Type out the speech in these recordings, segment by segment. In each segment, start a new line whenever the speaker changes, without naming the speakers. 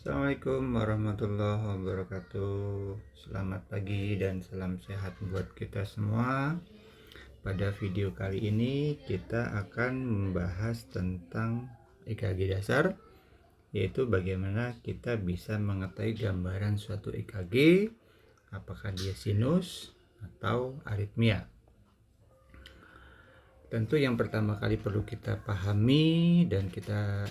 Assalamualaikum warahmatullahi wabarakatuh. Selamat pagi dan salam sehat buat kita semua. Pada video kali ini kita akan membahas tentang EKG dasar, yaitu bagaimana kita bisa mengetahui gambaran suatu EKG, apakah dia sinus atau aritmia. Tentu yang pertama kali perlu kita pahami dan kita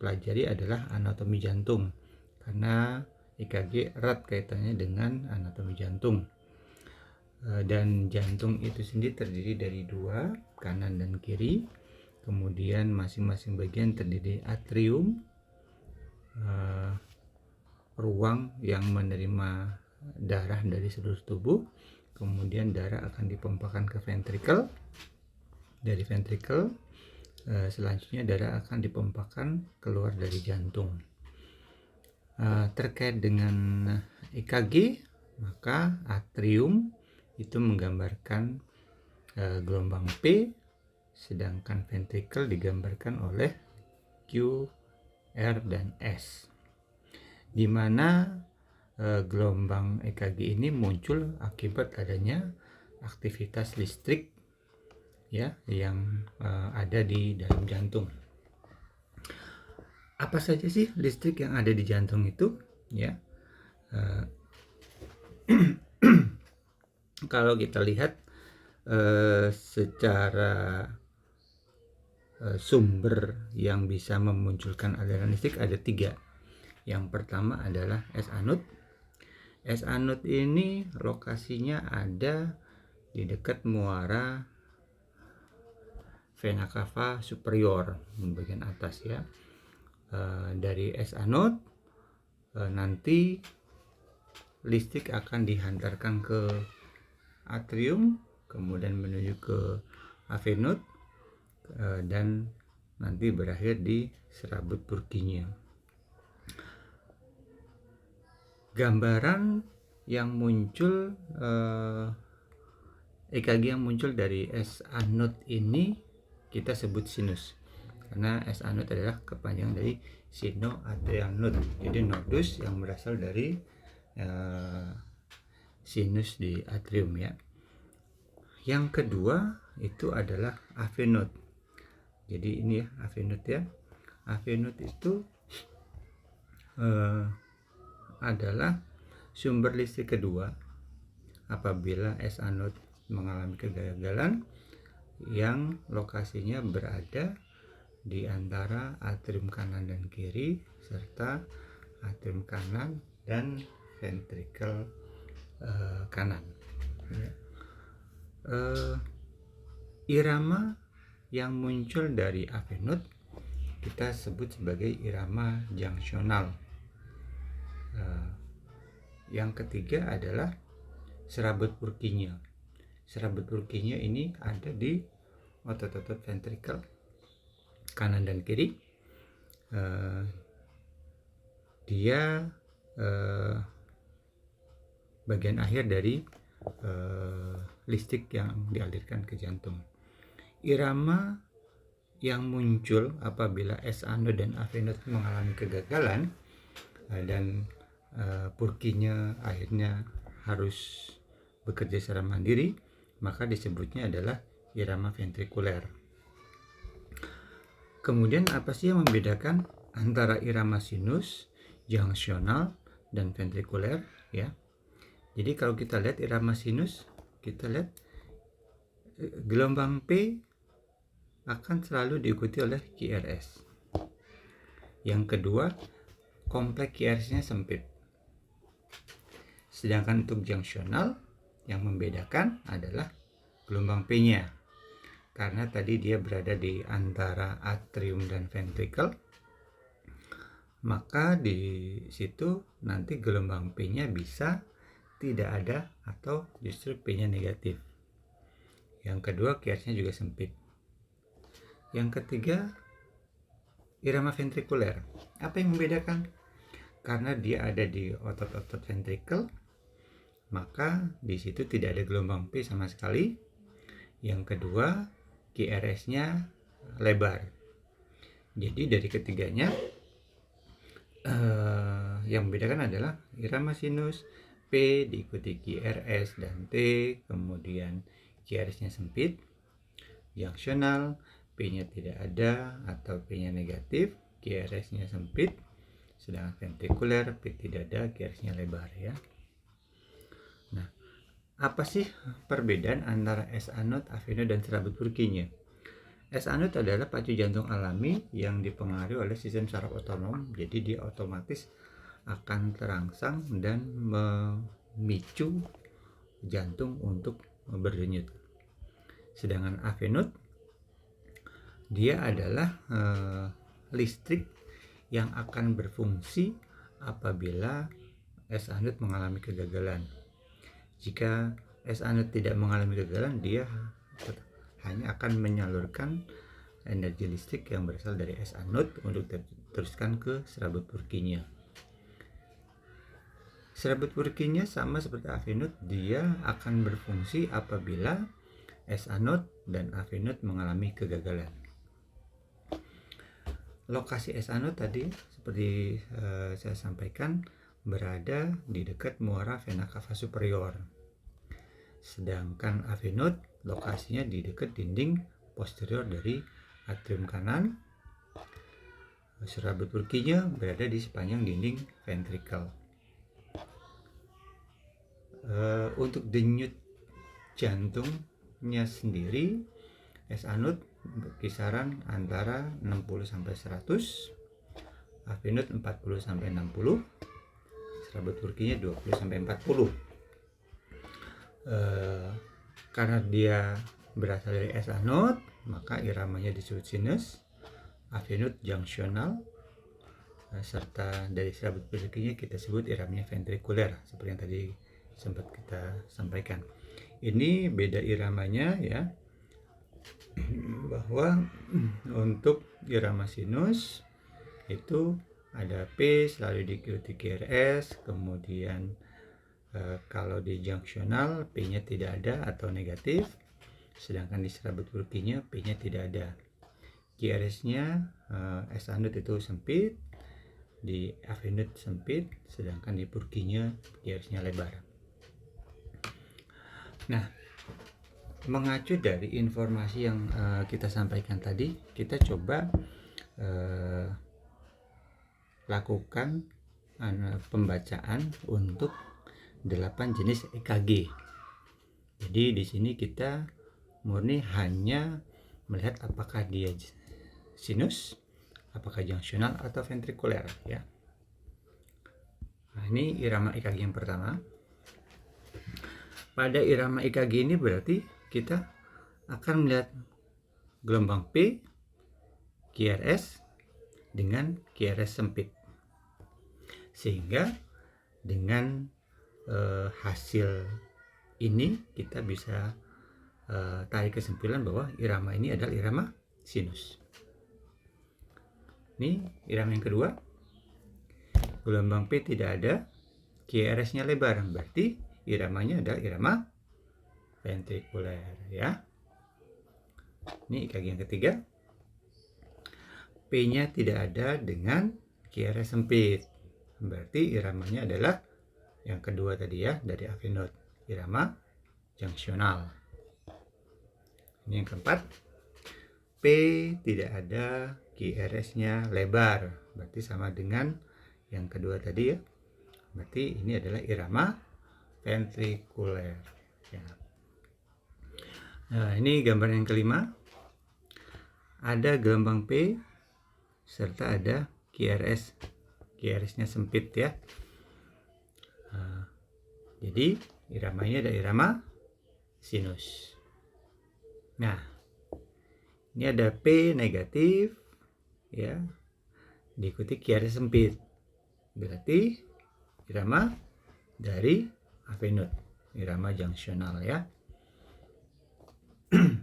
pelajari adalah anatomi jantung, karena EKG erat kaitannya dengan anatomi jantung. Dan jantung itu sendiri terdiri dari dua, kanan dan kiri. Kemudian masing-masing bagian terdiri atrium, ruang yang menerima darah dari seluruh tubuh. Kemudian darah akan dipompakan ke ventrikel. Dari ventrikel selanjutnya darah akan dipompakan keluar dari jantung. Terkait dengan EKG, maka atrium itu menggambarkan gelombang P, sedangkan ventrikel digambarkan oleh Q, R, dan S, di mana gelombang EKG ini muncul akibat adanya aktivitas listrik yang ada di dalam jantung. Apa saja sih listrik yang ada di jantung itu? Kalau kita lihat secara sumber yang bisa memunculkan aliran listrik ada 3. Yang pertama adalah S-anode. S-anode ini lokasinya ada di dekat muara vena cava superior bagian atas ya. Dari S-anode nanti listrik akan dihantarkan ke atrium, kemudian menuju ke avenode, dan nanti berakhir di serabut Purkinje. Gambaran yang muncul EKG yang muncul dari S-anode ini kita sebut sinus, karena S-anode adalah kepanjangan dari sinoatrial node, jadi nodus yang berasal dari sinus di atrium ya. Yang kedua itu adalah avenode. Jadi ini ya avenode ya. Avenode itu adalah sumber listrik kedua apabila S-anode mengalami kegagalan, yang lokasinya berada di antara atrium kanan dan kiri serta atrium kanan dan ventrikel kanan. Irama yang muncul dari avenode kita sebut sebagai irama junctional. Yang ketiga adalah serabut Purkinje. Serabut Purkinje ini ada di otot-otot ventrikel kanan dan kiri. Dia bagian akhir dari listrik yang dialirkan ke jantung. Irama yang muncul apabila S-anode dan avenode mengalami kegagalan dan Purkinje akhirnya harus bekerja secara mandiri, maka disebutnya adalah irama ventrikuler. Kemudian apa sih yang membedakan antara irama sinus, junctional, dan ventrikuler ya? Jadi kalau kita lihat irama sinus, kita lihat gelombang P akan selalu diikuti oleh QRS. Yang kedua, kompleks QRS-nya sempit. Sedangkan untuk junctional yang membedakan adalah gelombang P-nya, karena tadi dia berada di antara atrium dan ventrikel, maka di situ nanti gelombang P-nya bisa tidak ada atau justru P-nya negatif. Yang kedua, QRS-nya juga sempit. Yang ketiga, irama ventrikuler. Apa yang membedakan? Karena dia ada di otot-otot ventrikel, maka di situ tidak ada gelombang P sama sekali. Yang kedua, QRS-nya lebar. Jadi dari ketiganya yang membedakan adalah irama sinus P diikuti QRS dan T, kemudian QRS-nya sempit, junctional, P-nya tidak ada atau P-nya negatif, QRS-nya sempit, sedangkan ventrikuler P tidak ada, QRS-nya lebar ya. Nah, apa sih perbedaan antara S-anode, avenode, dan serabut Purkinje? S-anode adalah pacu jantung alami yang dipengaruhi oleh sistem saraf otonom, jadi dia otomatis akan terangsang dan memicu jantung untuk berdenyut. Sedangkan avenode dia adalah listrik yang akan berfungsi apabila S-anode mengalami kegagalan. Jika S-anode tidak mengalami kegagalan, dia hanya akan menyalurkan energi listrik yang berasal dari S-anode untuk diteruskan ke serabut Purkinje. Serabut Purkinje sama seperti avenode, dia akan berfungsi apabila S-anode dan avenode mengalami kegagalan. Lokasi S-anode tadi seperti saya sampaikan berada di dekat muara vena cava superior. Sedangkan avenode lokasinya di dekat dinding posterior dari atrium kanan. Serabut Purkinje berada di sepanjang dinding ventrikel. Untuk denyut jantungnya sendiri, S-anode kisaran antara 60-100, avenode 40-60, serabut Purkinje 20-40. Karena dia berasal dari S-anode, maka iramanya disebut sinus, avenode junctional, serta dari serabut Purkinje kita sebut iramanya ventrikuler, seperti yang tadi sempat kita sampaikan. Ini beda iramanya ya, bahwa untuk irama sinus itu ada P selalu diikuti QRS, kemudian kalau di junctional P-nya tidak ada atau negatif, sedangkan di serabut Purkinje P-nya tidak ada. QRS-nya S-anode itu sempit, di avenode sempit, sedangkan di Purkinje QRS-nya lebar. Nah, mengacu dari informasi yang kita sampaikan tadi, kita coba lakukan pembacaan untuk 8 jenis EKG. Jadi di sini kita murni hanya melihat apakah dia sinus, apakah junctional atau ventrikuler ya. Nah, ini irama EKG yang pertama. Pada irama EKG ini berarti kita akan melihat gelombang P, QRS dengan QRS sempit. Sehingga dengan hasil ini kita bisa tarik kesimpulan bahwa irama ini adalah irama sinus. Ini irama yang kedua. Gelombang P tidak ada, QRS-nya lebar, berarti iramanya adalah irama ventrikuler ya. Ini EKG yang ketiga. P-nya tidak ada dengan QRS sempit, berarti iramanya adalah yang kedua tadi ya, dari avenode, irama junctional. Ini yang keempat. P tidak ada, QRS-nya lebar, berarti sama dengan yang kedua tadi ya, berarti ini adalah irama ventrikuler ya. Nah, ini gambar yang kelima. Ada gelombang P serta ada QRS. QRS-nya sempit ya. Jadi irama ini ada irama sinus. Nah, ini ada P negatif ya, diikuti QRS sempit, berarti irama dari avenode, irama junctional ya.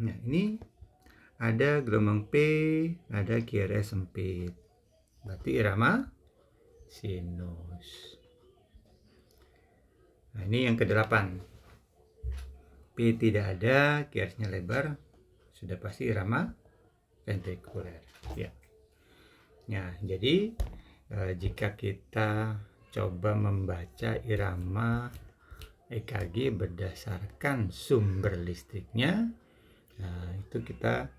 Nah, ini ada gelombang P, ada QRS sempit, berarti irama sinus. Nah, ini yang ke-8. P tidak ada, QRS-nya lebar, sudah pasti irama ventrikuler ya. Nah, jadi jika kita coba membaca irama EKG berdasarkan sumber listriknya, nah itu kita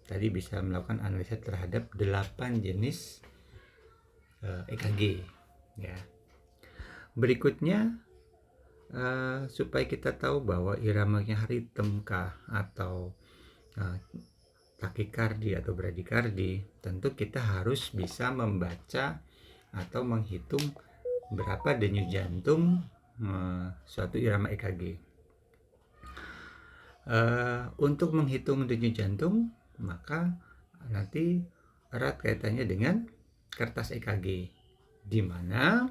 tadi bisa melakukan analisa terhadap 8 jenis EKG ya. Berikutnya supaya kita tahu bahwa iramanya ritm kah atau takikardi atau bradikardi, tentu kita harus bisa membaca atau menghitung berapa denyut jantung suatu irama EKG. Untuk menghitung denyut jantung, maka nanti erat kaitannya dengan kertas EKG, di mana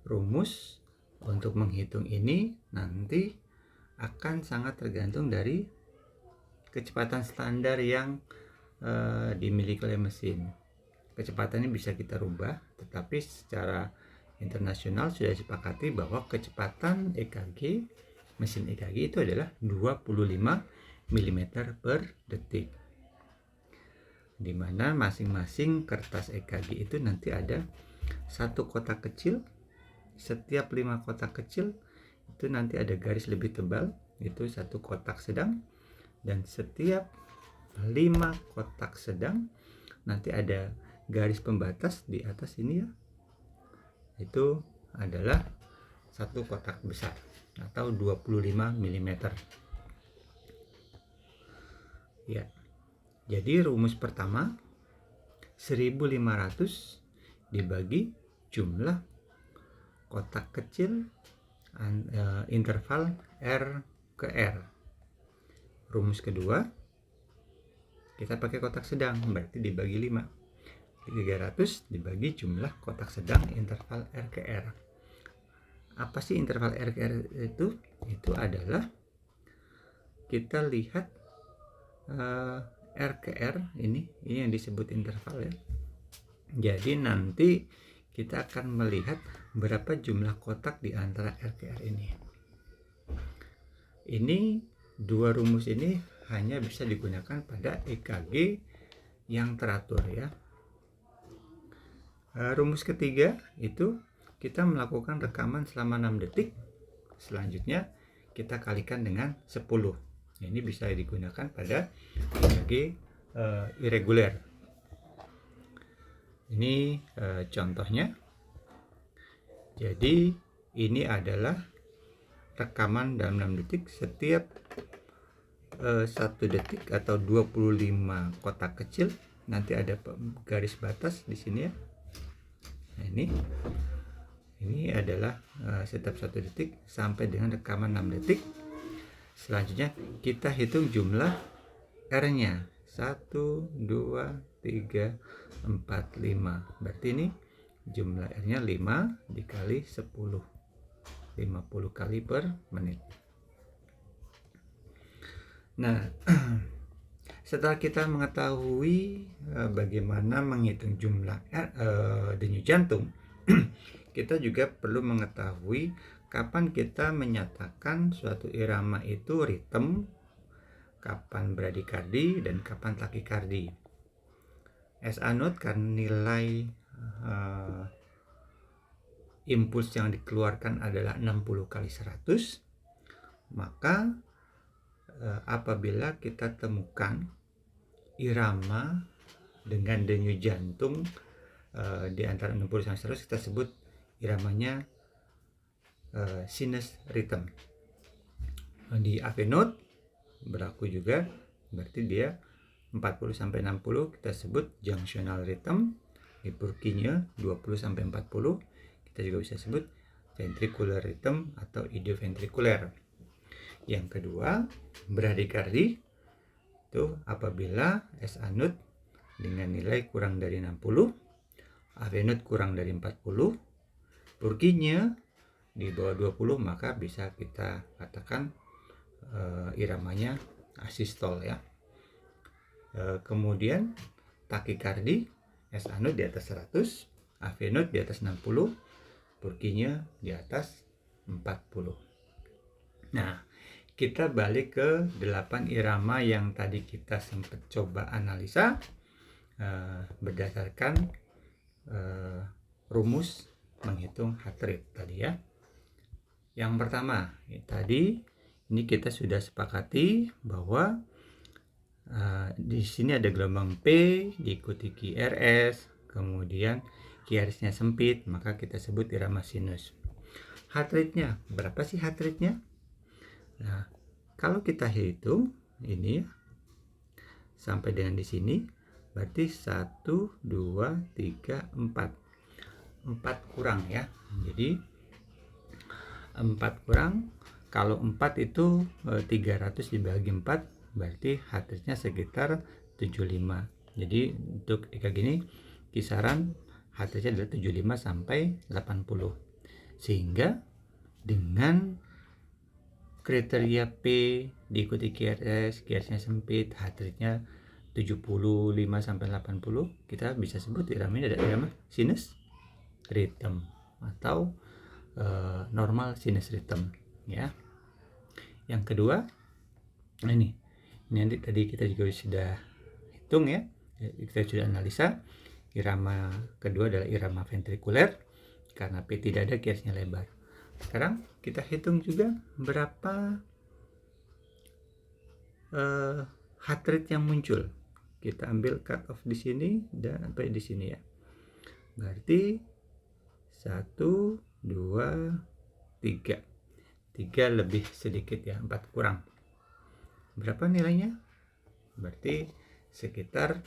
rumus untuk menghitung ini nanti akan sangat tergantung dari kecepatan standar yang dimiliki oleh mesin. Kecepatannya bisa kita rubah, tetapi secara internasional sudah disepakati bahwa kecepatan EKG, mesin EKG itu adalah 25 mm per detik, di mana masing-masing kertas EKG itu nanti ada satu kotak kecil. Setiap 5 kotak kecil itu nanti ada garis lebih tebal, itu satu kotak sedang, dan setiap 5 kotak sedang nanti ada garis pembatas di atas ini ya, itu adalah satu kotak besar atau 25 mm ya. Jadi rumus pertama 1500 dibagi jumlah kotak kecil interval R ke R. Rumus kedua kita pakai kotak sedang, berarti dibagi 5. 300 dibagi jumlah kotak sedang interval R ke R. Apa sih interval R ke R itu? Itu adalah kita lihat R ke R ini yang disebut interval ya. Jadi nanti kita akan melihat berapa jumlah kotak di antara R ke R ini. Ini dua rumus ini hanya bisa digunakan pada EKG yang teratur ya. Rumus ketiga itu kita melakukan rekaman selama 6 detik. Selanjutnya kita kalikan dengan 10. Ini bisa digunakan pada EKG irreguler. Ini contohnya. Jadi ini adalah rekaman dalam 6 detik. Setiap 1 detik atau 25 kotak kecil nanti ada garis batas di sini ya. Nah, ini adalah setiap 1 detik sampai dengan rekaman 6 detik. Selanjutnya kita hitung jumlah R-nya 1, 2, 3, 4, 5. Berarti ini jumlah R-nya 5 dikali 10. 50 kali per menit. Nah, setelah kita mengetahui bagaimana menghitung jumlah denyut jantung, kita juga perlu mengetahui kapan kita menyatakan suatu irama itu ritm, kapan bradikardi, dan kapan takikardi. SA note karena nilai impuls yang dikeluarkan adalah 60 kali 100, maka apabila kita temukan irama dengan denyut jantung di antara 60 sampai 100, kita sebut iramanya sinus rhythm. Di AV note berlaku juga, berarti dia 40 sampai 60 kita sebut junctional rhythm. Di Purkinje 20 sampai 40 kita juga bisa sebut ventricular rhythm atau idioventrikuler. Yang kedua, bradikardi itu apabila SA note dengan nilai kurang dari 60, AV note kurang dari 40, Purkinje di bawah 20, maka bisa kita katakan iramanya asystole ya. Kemudian takikardi, SA note di atas 100, AV note di atas 60, Purkinje di atas 40. Nah, kita balik ke 8 irama yang tadi kita sempat coba analisa berdasarkan rumus menghitung heart rate tadi ya. Yang pertama, tadi ini kita sudah sepakati bahwa di sini ada gelombang P diikuti QRS, kemudian QRS-nya sempit, maka kita sebut irama sinus. Heart rate-nya, berapa sih heart rate-nya? Nah, kalau kita hitung ini ya, sampai dengan di sini, berarti 1, 2, 3, 4. 4 kurang ya. Jadi 4 kurang, kalau 4 itu 300 dibagi 4, berarti heart rate-nya sekitar 75. Jadi untuk EKG ini kisaran heart rate-nya adalah 75 sampai 80. Sehingga dengan kriteria P diikuti QRS, QRS-nya sempit, heart rate-nya 75 sampai 80, kita bisa sebut irama ini adalah irama sinus rhythm atau normal sinus rhythm ya. Yang kedua, ini nanti tadi kita juga sudah hitung ya, kita sudah analisa. Irama kedua adalah irama ventrikuler karena P tidak ada, QRS-nya lebar. Sekarang kita hitung juga berapa heart rate yang muncul. Kita ambil cut off di sini dan sampai di sini ya. Berarti 1, 2, 3. 3 lebih sedikit ya, 4 kurang. Berapa nilainya? Berarti sekitar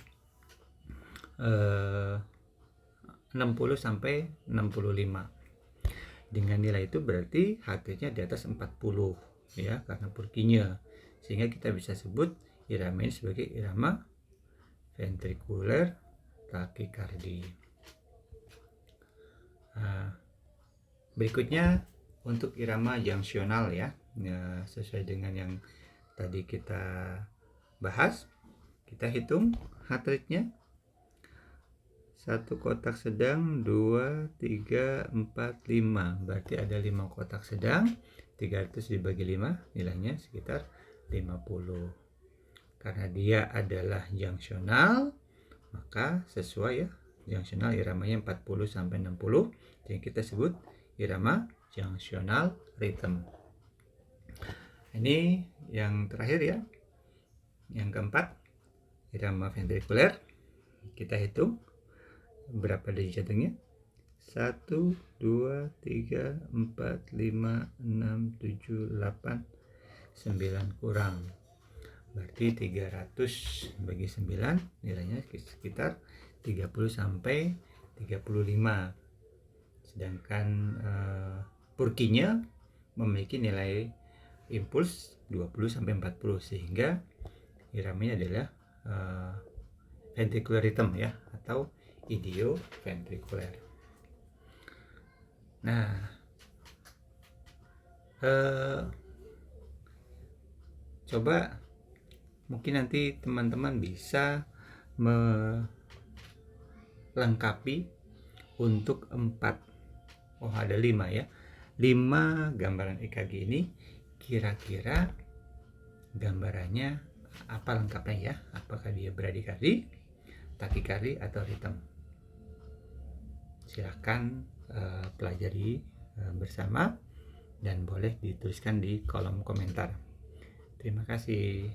60 sampai 65. Dengan nilai itu berarti heart rate-nya di atas 40 ya, karena Purkinje. Sehingga kita bisa sebut irama ini sebagai irama ventrikuler takikardi. Berikutnya untuk irama junctional ya, sesuai dengan yang tadi kita bahas, kita hitung heart rate-nya. 1 kotak sedang, 2, 3, 4, 5. Berarti ada 5 kotak sedang. 300 dibagi 5, nilainya sekitar 50. Karena dia adalah junctional, maka sesuai ya, junctional iramanya 40 sampai 60. Jadi kita sebut irama junctional rhythm. Ini yang terakhir ya. Yang keempat, irama ventrikuler. Kita hitung berapa denyut jantungnya. 1, 2, 3, 4, 5, 6, 7, 8, 9 kurang. Berarti 300 bagi 9, nilainya sekitar 30 sampai 35. Sedangkan Purkinje memiliki nilai impuls 20 sampai 40, sehingga iramanya adalah ventricular rhythm ya, atau idioventrikuler. Nah, coba mungkin nanti teman-teman bisa melengkapi untuk 4, ada 5 ya, 5 gambaran EKG ini. Kira-kira gambarannya apa lengkapnya ya? Apakah dia bradikardi, takikardi, atau ritm? Silahkan pelajari bersama dan boleh dituliskan di kolom komentar. Terima kasih.